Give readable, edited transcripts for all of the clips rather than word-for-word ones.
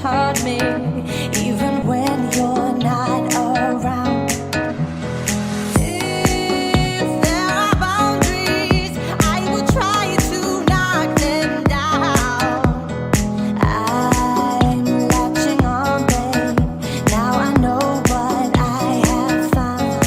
taught me, even when you're not around. If there are boundaries, I will try to knock them down. I'm latching on, babe. Now I know what I have found.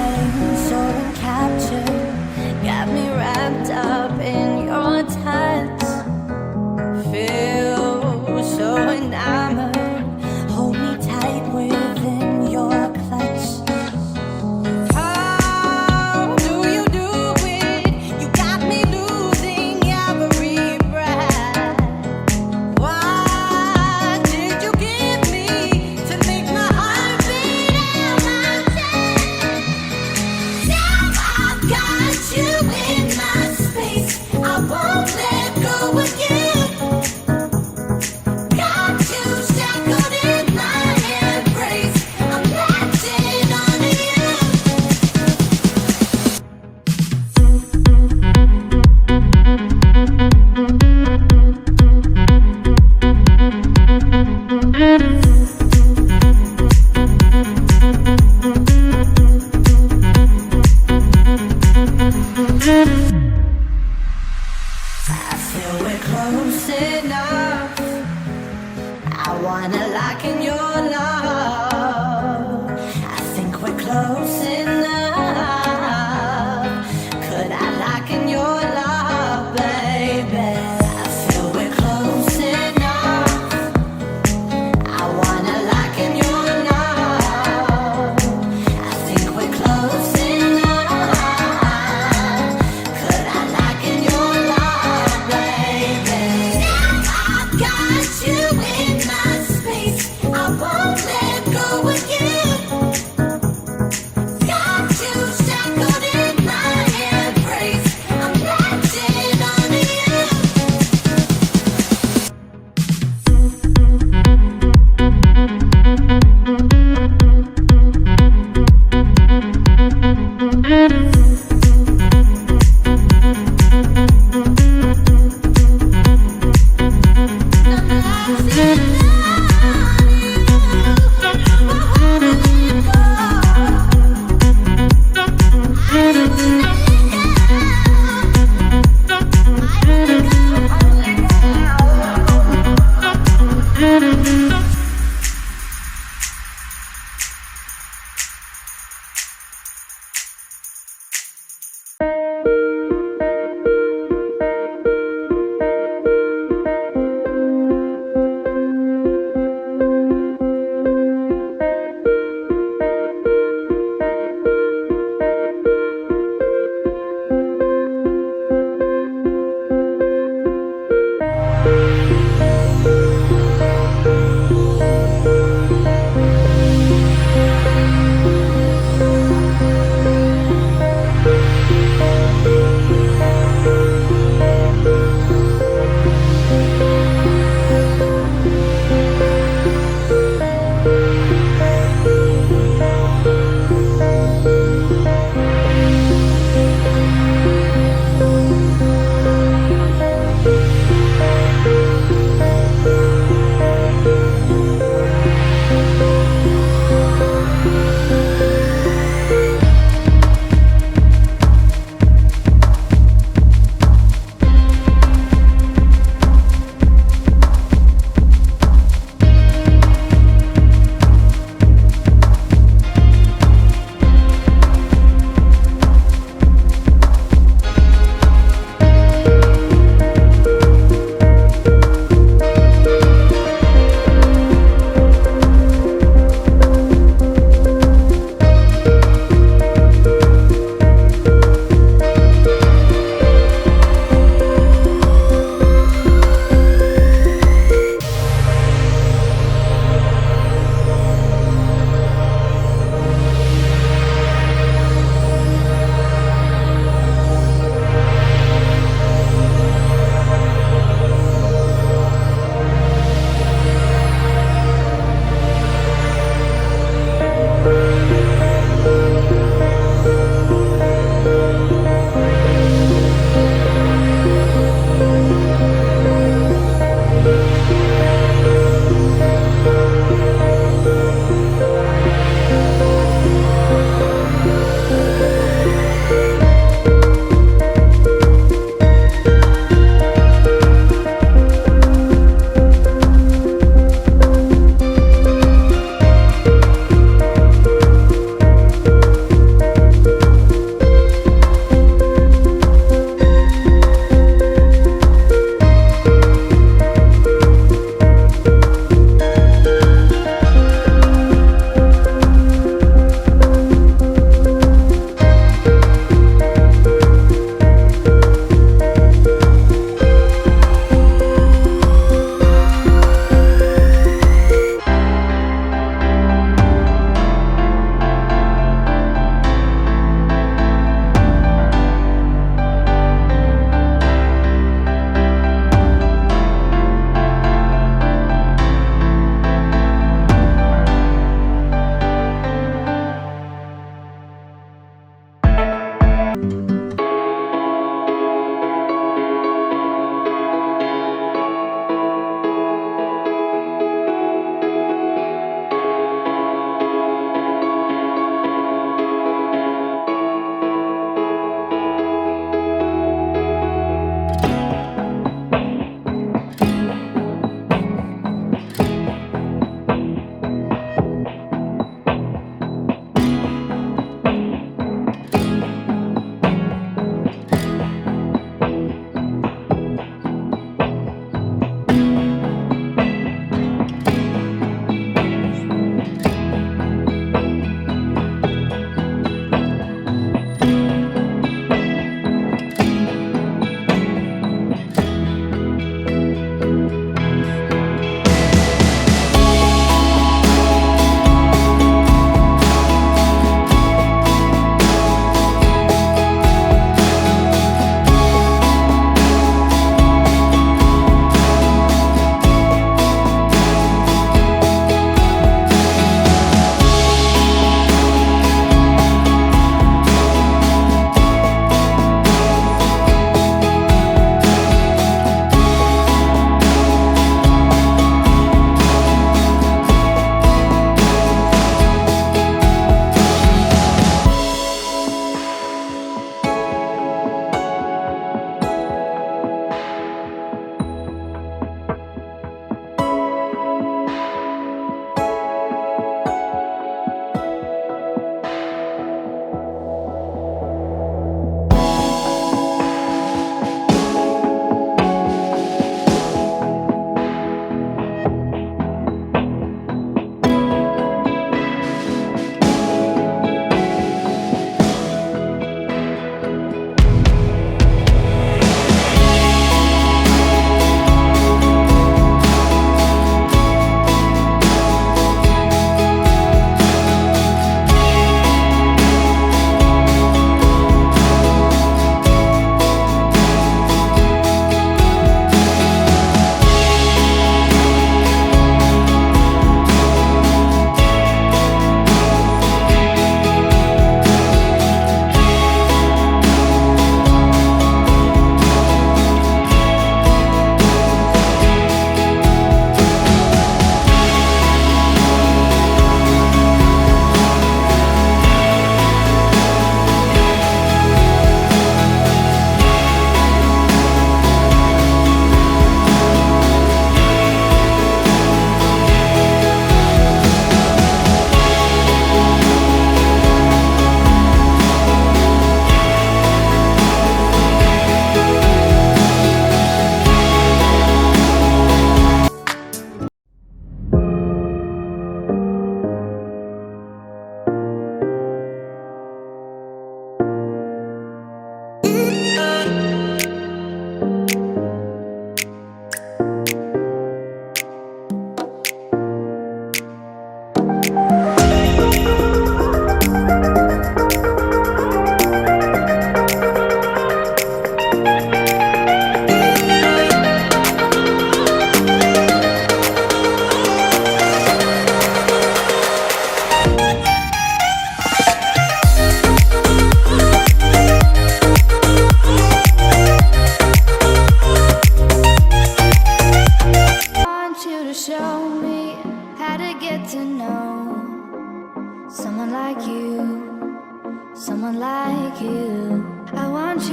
I'm so captured, got me wrapped up in your touch. Feel so enamored, hold me tight within your clutch. How do you do it? You got me losing every breath. What did you give me to make my heart beat out my chest? Now I've got you in my space, I won't let go of you. Got you shackled in my embrace, I'm latching onto you. I feel we're close enough. I wanna lock in your love. I think we're close enough. Could I lock in your love, baby? I feel we're close enough. I wanna lock in your love. I think we're close enough. Could I lock in your love, baby? Now I've got you in my space, I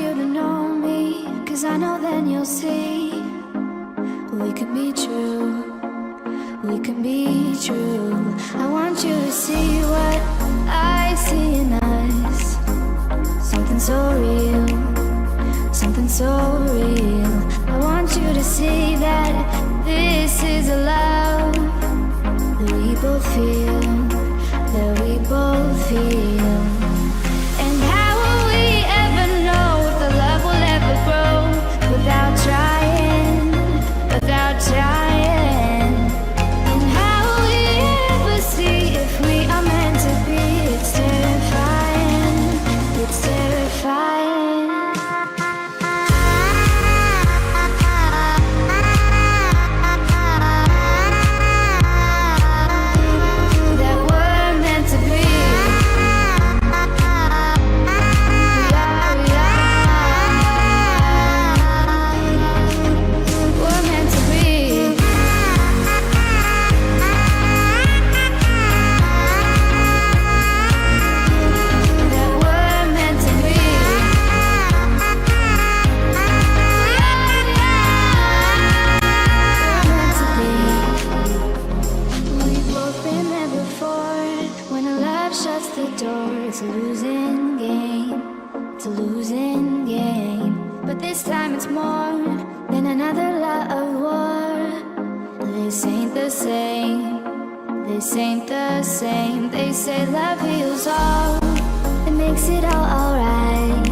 you to know me, 'cause I know then you'll see we could be true, we can be true. I want you to see what I see in us. Something so real, something so real. I want you to see that this is a love that we both feel, that we both feel. And how will we ever know if the love will ever grow without trying, without trying? And how will we ever see if we are meant to be? It's terrifying, it's terrifying. That we're meant to be. We're meant to be. That we're meant to be. We've both been there before. When a love shuts the door, it's a losing game. It's a losing game. But this time it's more than another love of war. This ain't the same. This ain't the same. They say love heals all. It makes it all alright.